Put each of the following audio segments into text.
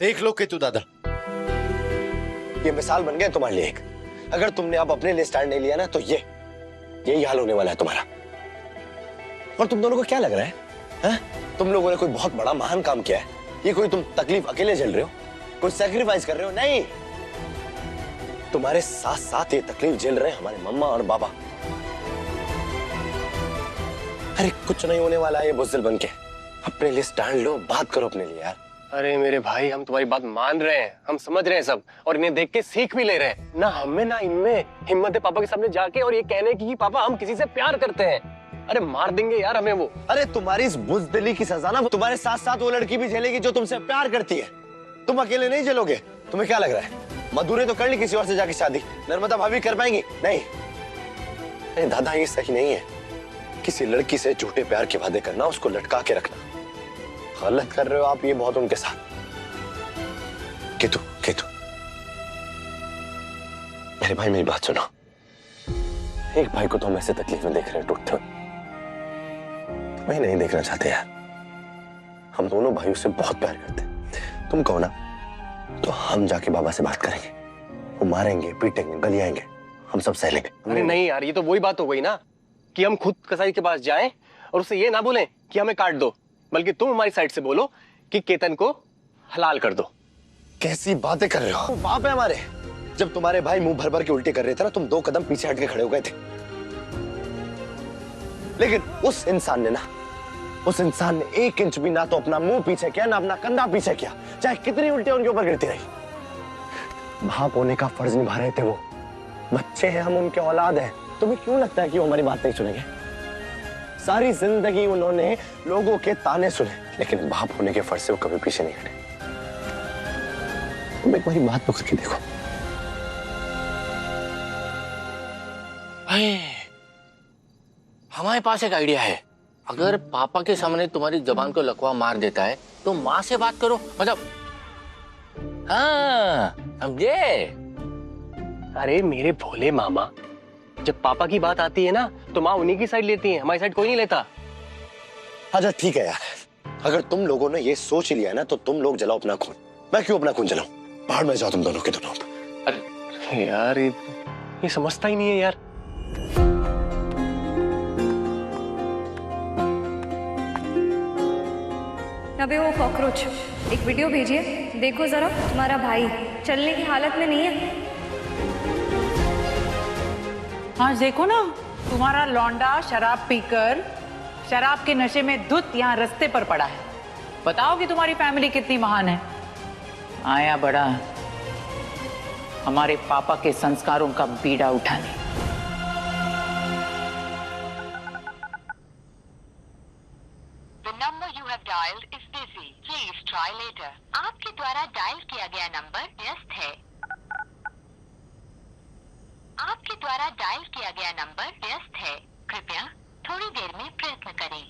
देख लो केतु दादा, ये मिसाल बन गया तुम्हारे लिए एक। अगर तुमने अब अपने लिए स्टैंड नहीं लिया ना तो यही हाल होने वाला है तुम्हारा। और तुम दोनों को क्या लग रहा है, हा? तुम लोगों ने कोई बहुत बड़ा महान काम किया है? ये कोई तुम तकलीफ अकेले झेल रहे हो, कोई सैक्रिफाइस कर रहे हो? नहीं, तुम्हारे साथ साथ ये तकलीफ झेल रहे हैं हमारे मम्मा और बाबा। अरे कुछ नहीं होने वाला है ये बुज़दिल बन के। अपने लिए स्टैंड लो, बात करो अपने लिए यार। अरे मेरे भाई, हम तुम्हारी बात मान रहे हैं, हम समझ रहे हैं सब, और इन्हें देख के सीख भी ले रहे हैं। ना हमें ना इनमें हिम्मत है पापा के सामने जाके और ये कहने की कि पापा हम किसी से प्यार करते हैं। अरे मार देंगे यार हमें वो। अरे तुम्हारी इस बुज़दिली की सजा ना तुम्हारे साथ साथ वो लड़की भी झेलेगी जो तुमसे प्यार करती है। तुम अकेले नहीं झेलोगे। तुम्हें क्या लग रहा है मधुरे तो कर ली किसी और से जाके शादी, नर्मदा भाभी कर पाएंगी? नहीं। अरे दादा ये सही नहीं है, किसी लड़की से झूठे प्यार के वादे करना, उसको लटका के रखना। गलत कर रहे हो आप ये बहुत उनके साथ। केतु केतु मेरे भाई मेरी बात सुनो। एक भाई को तो हम ऐसे तकलीफ में देख रहे हैं टूटते हुए, तुम्हें नहीं देखना चाहते यार। हम दोनों भाइयों से बहुत प्यार करते हैं। तुम कहो ना तो हम जाके बाबा से बात करेंगे, वो मारेंगे पीटेंगे गलियाएंगे, हम सब सह लेंगे। अरे नहीं यार, ये तो वही बात हो गई ना कि हम खुद कसाई के पास जाएं और उससे ये ना बोलें कि हमें काट दो, बल्कि तुम हमारी साइड से बोलो कि केतन को हलाल कर दो। कैसी बातें कर रहे हो? बाप है हमारे। जब तुम्हारे भाई मुंह भर भर के उल्टे कर रहे थे ना, तुम 2 कदम पीछे हट के खड़े हो गए थे। लेकिन उस इंसान ने 1 इंच भी ना तो अपना मुंह पीछे किया ना अपना कंधा पीछे किया, चाहे कितनी उल्टे उनके ऊपर गिरती रही। बाप होने का फर्ज निभा रहे थे वो। बच्चे हैं हम, उनके औलाद हैं। तुम्हें क्यों लगता है कि वो हमारी बात नहीं सुनेंगे? सारी जिंदगी उन्होंने लोगों के ताने सुने, लेकिन बाप होने के फर्ज से वो कभी पीछे नहीं हटे। तुम एक बारी बात तो करके देखो। हमारे पास एक आइडिया है। अगर पापा के सामने तुम्हारी जबान को लकवा मार देता है तो माँ से बात करो, मतलब हाँ समझे? अरे मेरे भोले मामा, जब पापा की बात आती है ना तो माँ उन्हीं की साइड लेती है, हमारी साइड कोई नहीं लेता। अच्छा ठीक है यार, अगर तुम लोगों ने ये सोच लिया है ना तो तुम लोग जलाओ अपना खून। मैं क्यों अपना खून जलाऊं? बाहर में जाओ तुम दोनों के दोनों। अरे यार ये समझता ही नहीं है यार। अबे वो कॉकरोच, एक वीडियो भेजिए, देखो जरा। तुम्हारा भाई चलने की हालत में नहीं है। हाँ देखो ना, तुम्हारा लौंडा शराब पीकर शराब के नशे में धुत यहाँ रास्ते पर पड़ा है। बताओ कि तुम्हारी फैमिली कितनी महान है। आया बड़ा हमारे पापा के संस्कारों का बीड़ा उठाने। The number you have dialed is busy. Please try later. आपके द्वारा डायल किया गया नंबर व्यस्त है। आपके द्वारा डायल किया गया नंबर व्यस्त है। कृपया थोड़ी देर में प्रयत्न करें।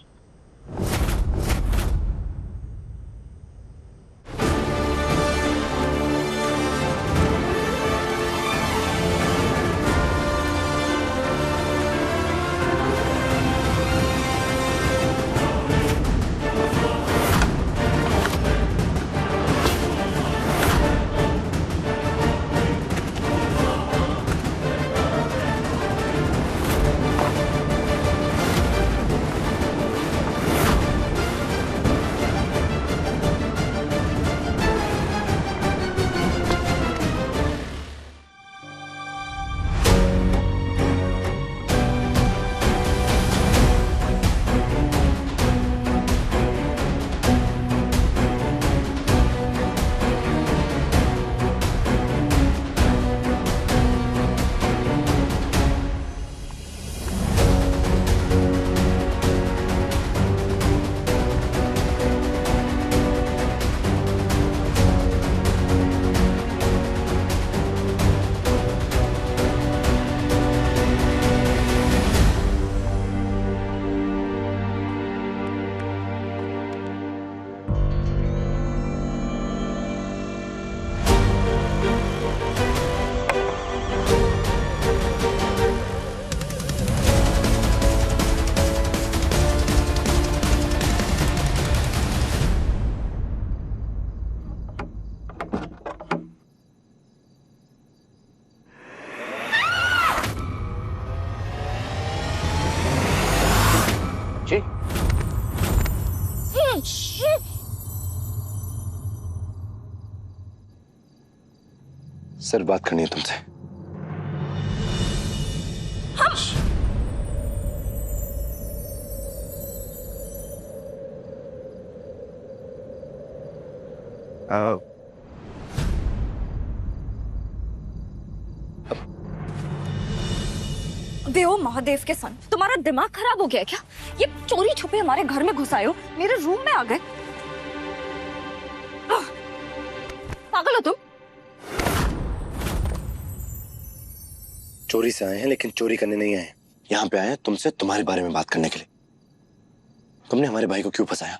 जी सिर्फ बात करनी है तुमसे। बे ओ महादेव के सन, तुम्हारा दिमाग खराब हो गया है क्या? ये चोरी छुपे हमारे घर में घुस आए हो, मेरे रूम में आ गए। पागल हो तुम? चोरी से आए हैं लेकिन चोरी करने नहीं आए। यहाँ पे आए हैं तुमसे तुम्हारे बारे में बात करने के लिए। तुमने हमारे भाई को क्यों फंसाया?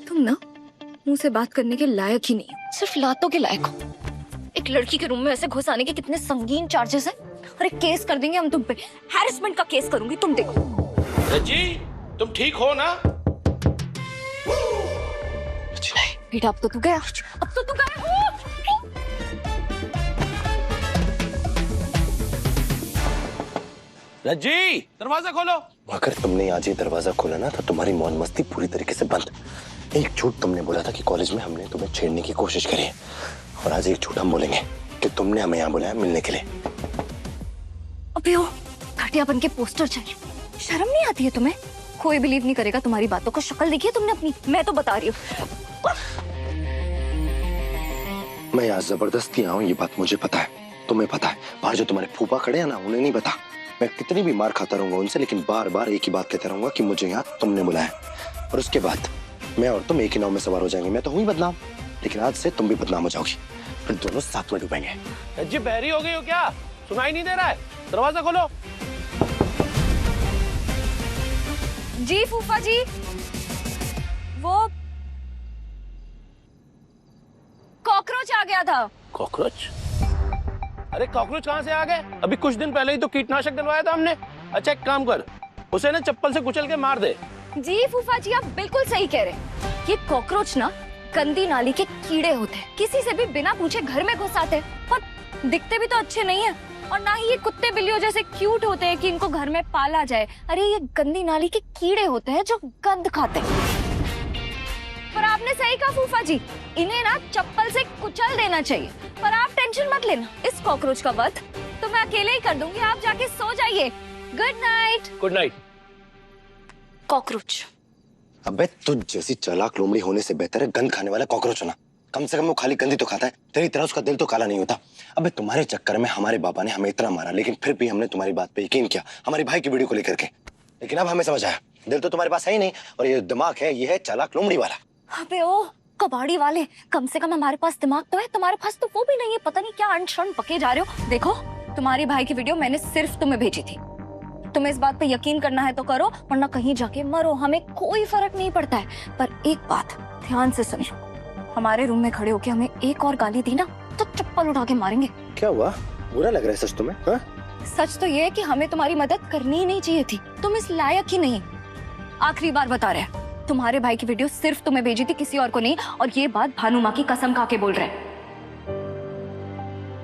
तुम ना मुंह से बात करने के लायक ही नहीं हो, सिर्फ लातों के लायक हो। एक लड़की के रूम में ऐसे घुस आने के कितने संगीन चार्जेस है, और एक केस कर देंगे हम तुम पे। हैरेसमेंट का केस करूंगी, तुम देखो। रज्जी, तुम ठीक हो ना? बेटा अब तो तू गया, अब तो तू गया हो। रज्जी, दरवाजा खोलो। अगर तुमने आज ये दरवाजा खोला ना तो तुम्हारी मौज मस्ती पूरी तरीके से बंद। एक झूठ तुमने बोला था कि कॉलेज में हमने तुम्हें छेड़ने की कोशिश करी है, और आज एक झूठ हम बोलेंगे कि तुमने हमें यहाँ बुलाया मिलने के लिए। अबे ओ घटिया बन के पोस्टर चाहिए, शर्म नहीं आती है तुम्हें? कोई बिलीव नहीं करेगा तुम्हारी बातों को। शक्ल देखी है तुमने अपनी? मैं तो बता रही हूँ। मैं यहाँ जबरदस्ती आऊँ ये बात मुझे पता है, तुम्हें पता है। बाहर जो तुम्हारे फूफा खड़े हैं ना, उन्हें नहीं पता। मैं कितनी भी मार खाता रहूंगा उनसे, लेकिन बार बार एक ही बात कहता रहूंगा कि मुझे यहाँ तुमने बुलाया। और उसके बाद मैं और तुम एक ही नाव में सवार हो जाएंगे। मैं तो हुई बदनाम, लेकिन आज से तुम भी बदनाम हो जाओगी, फिर दोनों साथ में डूबेंगे। रज्जी, बहरी हो गई हो क्या? सुनाई नहीं दे रहा है? दरवाजा खोलो। जी फूफा जी, वो कॉकरोच आ गया था। कॉकरोच? अरे कॉकरोच कहाँ से आ गए? अभी कुछ दिन पहले ही तो कीटनाशक डलवाया था हमने। अच्छा एक काम कर, उसे ना चप्पल से कुचल के मार दे। जी फूफा जी, आप बिल्कुल सही कह रहे हैं। ये कॉकरोच ना गंदी नाली के कीड़े होते हैं, किसी से भी बिना पूछे घर में घुस आते हैं, और दिखते भी तो अच्छे नहीं है, और ना ही ये कुत्ते बिल्लियों जैसे क्यूट होते हैं कि इनको घर में पाला जाए। अरे ये गंदी नाली के कीड़े होते हैं जो गंद खाते हैं। पर आपने सही कहा फूफा जी, इन्हें ना चप्पल से कुचल देना चाहिए। पर आप टेंशन मत लेना, इस कॉकरोच का वध तो मैं अकेले ही कर दूंगी। आप जाके सो जाइए। Good night. Good night. Cockroach. अबे तुझ जैसी चालाक लोमड़ी होने से बेहतर है गंद खाने वाला कॉकरोच होना। कम से कम वो खाली गंदी तो खाता है, तेरी तरह उसका दिल तो काला नहीं होता। अबे तुम्हारे चक्कर में हमारे पापा ने हमें इतना मारा, लेकिन फिर भी हमने तुम्हारी बात पे यकीन किया, हमारे भाई की वीडियो को लेकर के। लेकिन अब हमें समझ आया, दिल तो तुम्हारे पास है ही नहीं, और ये दिमाग है, ये है चालाक लोमड़ी वाला। अबे ओ कबाड़ी वाले, कम से कम हमारे पास दिमाग तो है, तुम्हारे पास तो वो भी नहीं है। पता नहीं क्या अनशन पके जा रहे हो। देखो तुम्हारे भाई की वीडियो मैंने सिर्फ तुम्हें भेजी थी। तुम्हें इस बात पे यकीन करना है तो करो, वरना कहीं जाके मरो, हमें कोई फर्क नहीं पड़ता है। पर एक बात ध्यान से सुनो, हमारे रूम में खड़े होके हमें एक और गाली दी ना तो चप्पल उठा के मारेंगे। क्या हुआ? बुरा लग रहा है सच तुम्हें? हाँ? सच तो ये है कि हमें तुम्हारी मदद करनी ही नहीं चाहिए थी, तुम इस लायक ही नहीं। आखिरी बार बता रहे हैं, तुम्हारे भाई की वीडियो सिर्फ तुम्हें भेजी थी, किसी और को नहीं। और ये बात भानु माँ की कसम खा के बोल रहे हैं,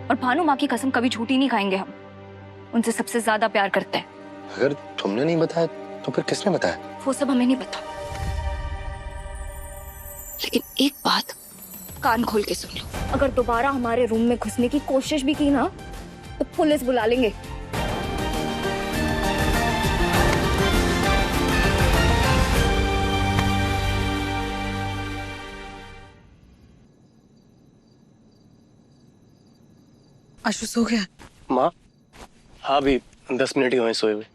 और भानु माँ की कसम कभी झूठी नहीं खाएंगे हम, उनसे सबसे ज्यादा प्यार करते हैं। अगर तुमने नहीं बताया तो फिर किसने बताया? वो सब हमें नहीं पता, लेकिन एक बात कान खोल के सुन लो, अगर दोबारा हमारे रूम में घुसने की कोशिश भी की ना तो पुलिस बुला लेंगे। आशु सो गया? माँ, हाँ अभी 10 मिनट ही हुए सोए हुए।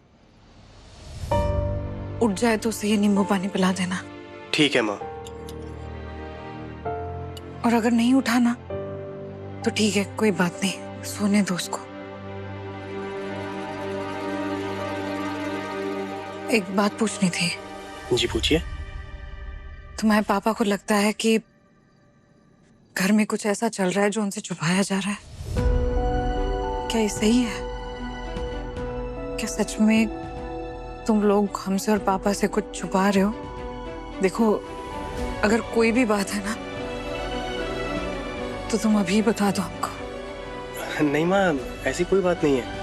उठ जाए तो उसे ये नींबू पानी पिला देना। ठीक है माँ। और अगर नहीं उठा ना तो ठीक है, कोई बात नहीं, सोने दो उसको। एक बात पूछनी थी। जी पूछिए। तुम्हारे पापा को लगता है कि घर में कुछ ऐसा चल रहा है जो उनसे छुपाया जा रहा है, क्या ये सही है? क्या सच में तुम लोग हमसे और पापा से कुछ छुपा रहे हो? देखो, अगर कोई भी बात है ना तो तुम अभी बता दो हमको। नहीं माँ, ऐसी कोई बात नहीं है।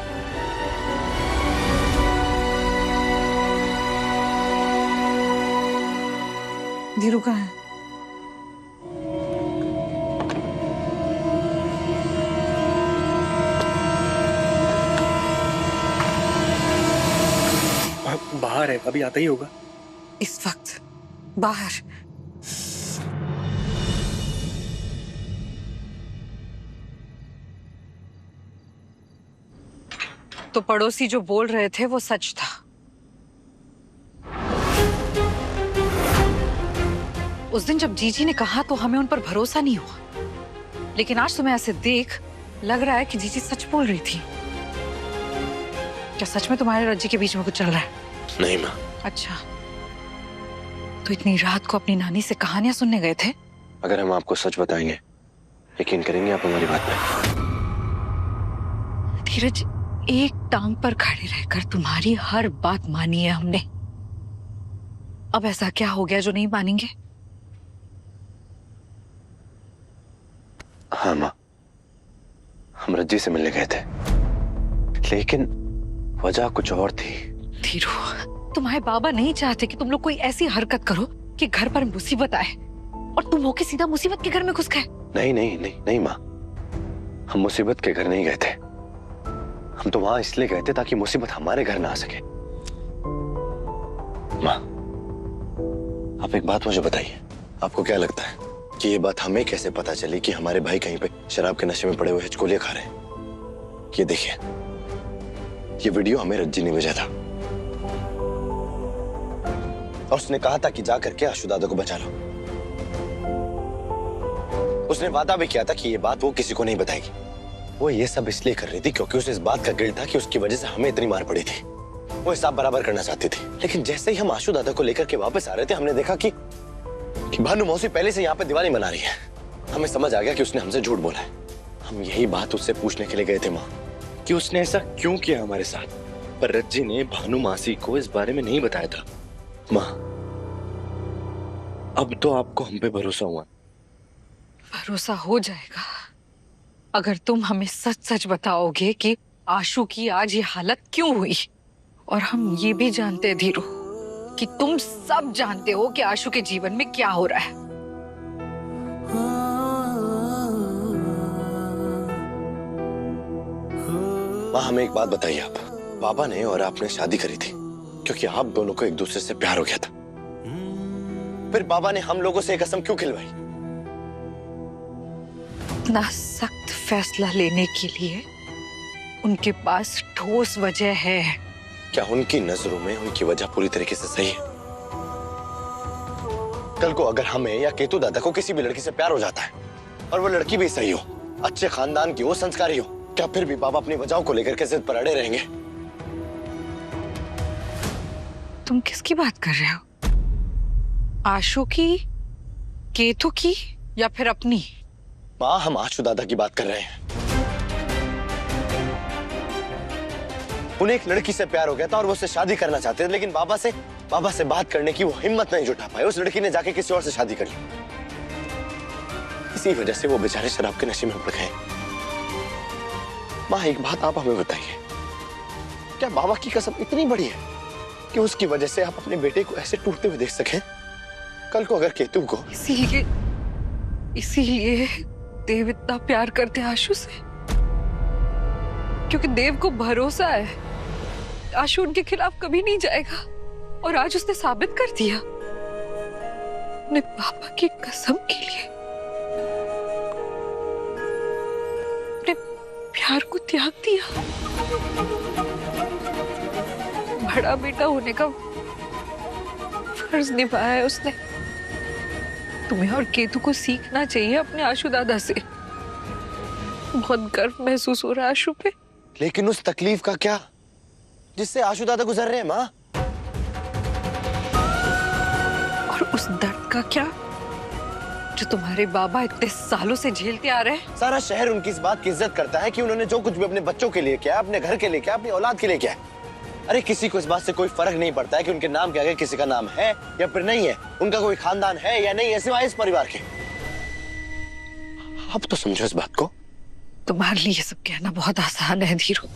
धीरू कहाँ है? बाहर है, अभी आता ही होगा। इस वक्त बाहर? तो पड़ोसी जो बोल रहे थे वो सच था। उस दिन जब जीजी ने कहा तो हमें उन पर भरोसा नहीं हुआ, लेकिन आज तुम्हें ऐसे देख लग रहा है कि जीजी सच बोल रही थी। क्या सच में तुम्हारे रज्जी के बीच में कुछ चल रहा है? नहीं माँ। अच्छा, तो इतनी रात को अपनी नानी से कहानियां सुनने गए थे? अगर हम आपको सच बताएंगे, यकीन करेंगे आप हमारी बात पे? धीरज, एक टांग पर खड़े रहकर तुम्हारी हर बात मानी है हमने। अब ऐसा क्या हो गया जो नहीं मानेंगे? हाँ माँ, हम रज्जी से मिलने गए थे, लेकिन वजह कुछ और थी। धीरू, तुम्हारे बाबा नहीं चाहते कि तुम लोग कोई ऐसी हरकत करो कि घर पर मुसीबत आए और तुम होके सीधा मुसीबत के घर में घुस गए। नहीं नहीं नहीं नहीं माँ, हम मुसीबत के घर नहीं गए थे। हम तो वहां इसलिए गए थे ताकि मुसीबत हमारे घर ना आ सके। माँ, आप एक बात मुझे बताइए, आपको क्या लगता है कि ये बात हमें कैसे पता चली कि हमारे भाई कहीं पे शराब के नशे में पड़े हुए हिचकोलियां खा रहे हैं? ये देखिए, ये वीडियो हमें रज्जी ने भेजा था और उसने कहा था कि जाकर के आशु दादा को बचा लो। उसने वादा भी किया था कि ये बात वो किसी को नहीं बताएगी। वो ये सब इसलिए कर रही थी क्योंकि उसे इस बात का गिल्ट था कि उसकी वजह से हमें इतनी मार पड़ी थी। वो हिसाब बराबर करना चाहती थी। लेकिन जैसे ही हम आशु दादा को लेकर के वापस आ रहे थे, हमने देखा कि भानु मौसी पहले से यहाँ पे दिवाली मना रही है। हमें समझ आ गया कि उसने हमसे झूठ बोला है। हम यही बात उससे पूछने के लिए गए थे माँ, कि उसने ऐसा क्यों किया हमारे साथ। पर रज्जी ने भानु मासी को इस बारे में नहीं बताया था। माँ, अब तो आपको हम पे भरोसा हुआ। भरोसा हो जाएगा अगर तुम हमें सच सच बताओगे कि आशु की आज ये हालत क्यों हुई। और हम ये भी जानते हैं धीरू कि तुम सब जानते हो कि आशु के जीवन में क्या हो रहा है। माँ, हमें एक बात बताइए, आप पापा ने और आपने शादी करी थी क्योंकि आप दोनों को एक दूसरे से प्यार हो गया था। फिर बाबा ने हम लोगों से एक कसम क्यों खिलवाई? इतना सख्त फैसला लेने के लिए उनके पास ठोस वजह है। क्या उनकी नजरों में उनकी वजह पूरी तरीके से सही है? कल को अगर हमें या केतु दादा को किसी भी लड़की से प्यार हो जाता है और वो लड़की भी सही हो, अच्छे खानदान की हो, संस्कारी हो, क्या फिर भी बाबा अपनी वजहों को लेकर के जिद पर अड़े रहेंगे? तुम किसकी बात कर रहे हो? आशु की, केतु की या फिर अपनी? माँ, हम आशु दादा की बात कर रहे हैं। उन्हें एक लड़की से प्यार हो गया था और वो उससे शादी करना चाहते थे, लेकिन बाबा से बात करने की वो हिम्मत नहीं जुटा पाए। उस लड़की ने जाके किसी और से शादी कर ली। इसी वजह से वो बेचारे शराब के नशे में पड़ गए। माँ, एक बात आप हमें बताइए, क्या बाबा की कसम इतनी बड़ी है कि उसकी वजह से आप अपने बेटे को ऐसे टूटते हुए देख सकें? कल को अगर केतु को इसीलिए देव इतना प्यार करते हैं आशु से, क्योंकि देव को भरोसा है आशु उनके खिलाफ कभी नहीं जाएगा। और आज उसने साबित कर दिया। अपने पापा की कसम के लिए अपने प्यार को त्याग दिया। बड़ा बेटा होने का फर्ज निभाया है उसने। तुम्हें और केतु को सीखना चाहिए अपने आशु दादा से। बहुत गर्व महसूस हो रहा है आशु पे। लेकिन उस तकलीफ का क्या जिससे आशु दादा गुजर रहे हैं माँ? और उस दर्द का क्या जो तुम्हारे बाबा इतने सालों से झेलते आ रहे हैं। सारा शहर उनकी इस बात की इज्जत करता है कि उन्होंने जो कुछ भी अपने बच्चों के लिए किया, अपने घर के लिए किया, अपनी औलाद के लिए किया। अरे किसी को इस बात से कोई फर्क नहीं पड़ता है कि उनके नाम के आगे किसी का नाम है या फिर नहीं है, उनका कोई खानदान है या नहीं है, सिवाय इस परिवार के। अब तो समझो इस बात को। तुम्हारे लिए ये सब कहना बहुत आसान है धीरू,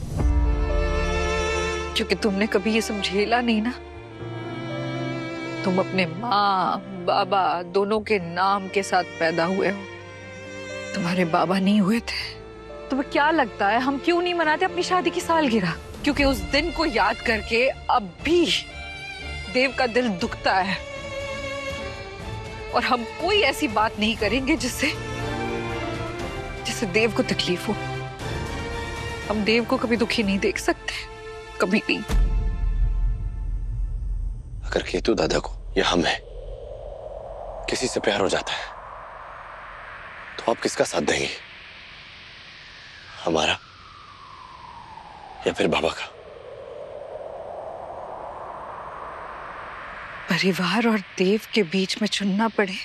क्योंकि तुमने कभी ये सब झेला नहीं ना। तुम अपने माँ बाबा दोनों के नाम के साथ पैदा हुए हो, तुम्हारे बाबा नहीं हुए थे। तुम्हें क्या लगता है हम क्यों नहीं मनाते अपनी शादी की सालगिरह? क्योंकि उस दिन को याद करके अब भी देव का दिल दुखता है, और हम कोई ऐसी बात नहीं करेंगे जिससे देव को तकलीफ हो। हम देव को कभी दुखी नहीं देख सकते, कभी नहीं। अगर केतु दादा को या हमें किसी से प्यार हो जाता है तो आप किसका साथ देंगे? हमारा या फिर बाबा का? परिवार और देव के बीच में चुनना पड़े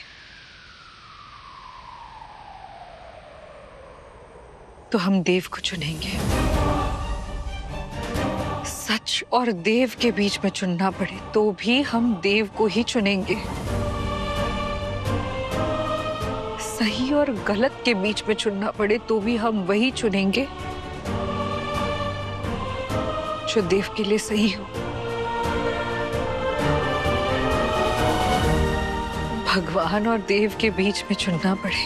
तो हम देव को चुनेंगे। सच और देव के बीच में चुनना पड़े तो भी हम देव को ही चुनेंगे। सही और गलत के बीच में चुनना पड़े तो भी हम वही चुनेंगे जो देव के लिए सही हो। भगवान और देव के बीच में चुनना पड़े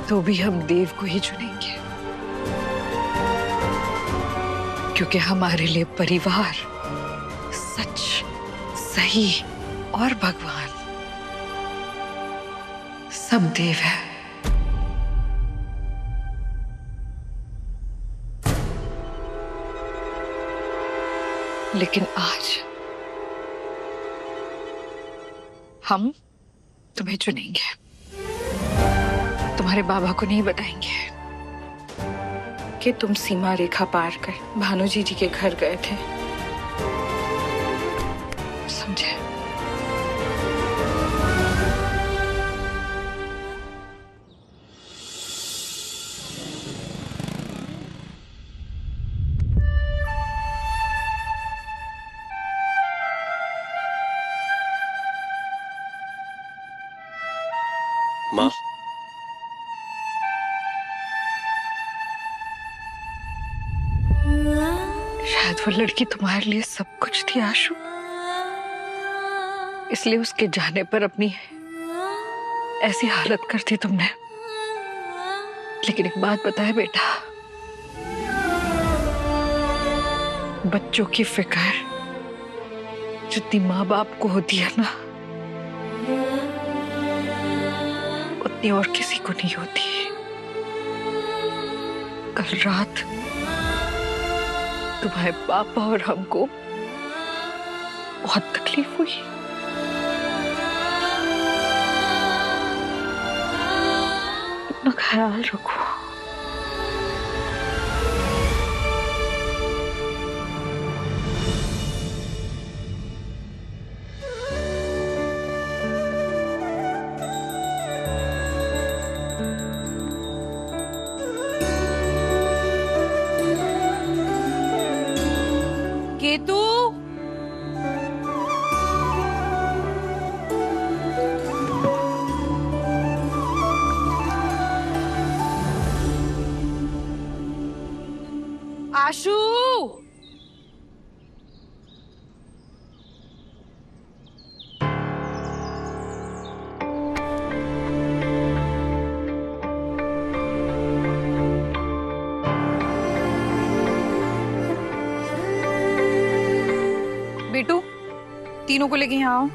तो भी हम देव को ही चुनेंगे, क्योंकि हमारे लिए परिवार, सच, सही और भगवान सब देव है। लेकिन आज हम तुम्हें चुनेंगे। तुम्हारे बाबा को नहीं बताएंगे कि तुम सीमा रेखा पार कर भानुजी जी के घर गए थे, समझे? माँ, शायद वो लड़की तुम्हारे लिए सब कुछ थी आशु, इसलिए उसके जाने पर अपनी ऐसी हालत कर दी तुमने। लेकिन एक बात पता है बेटा, बच्चों की फिक्र जितनी माँ बाप को होती है ना, उतनी और किसी को नहीं होती। कल रात तुम्हारे पापा और हमको बहुत तकलीफ हुई। अपना ख्याल रखो। केतु, आशु, बेटू, तीनों को लेके यहाँ आओ।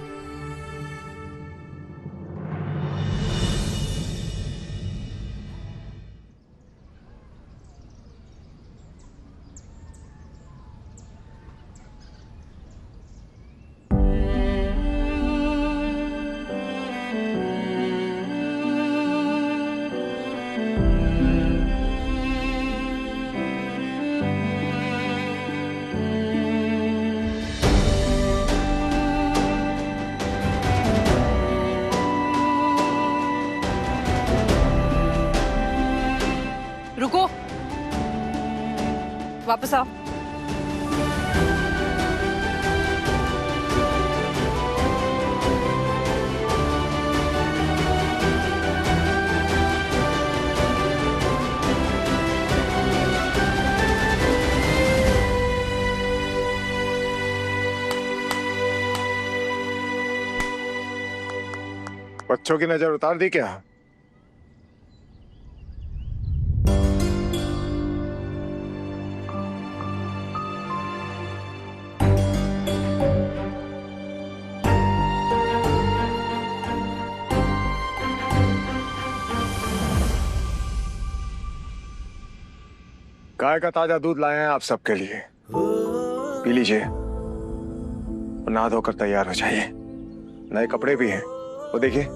रुको, वापस आओ। बच्चों की नजर उतार दी क्या? गाय का ताजा दूध लाए हैं आप सबके लिए, पी लीजिए और नहा धोकर तैयार हो जाइए। नए कपड़े भी हैं, वो देखिए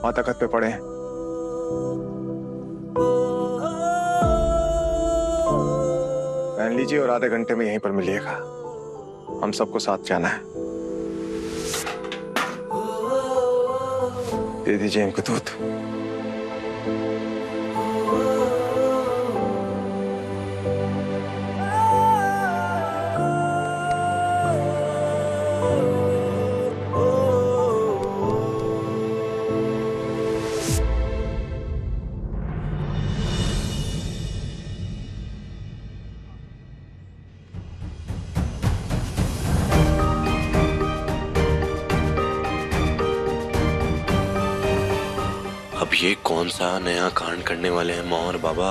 वहां तख्त पे पड़े हैं। पहन लीजिए और आधे घंटे में यहीं पर मिलिएगा। हम सबको साथ जाना है। दे दीजिए इनको दूध। अब ये कौन सा नया कांड करने वाले हैं माँ और बाबा?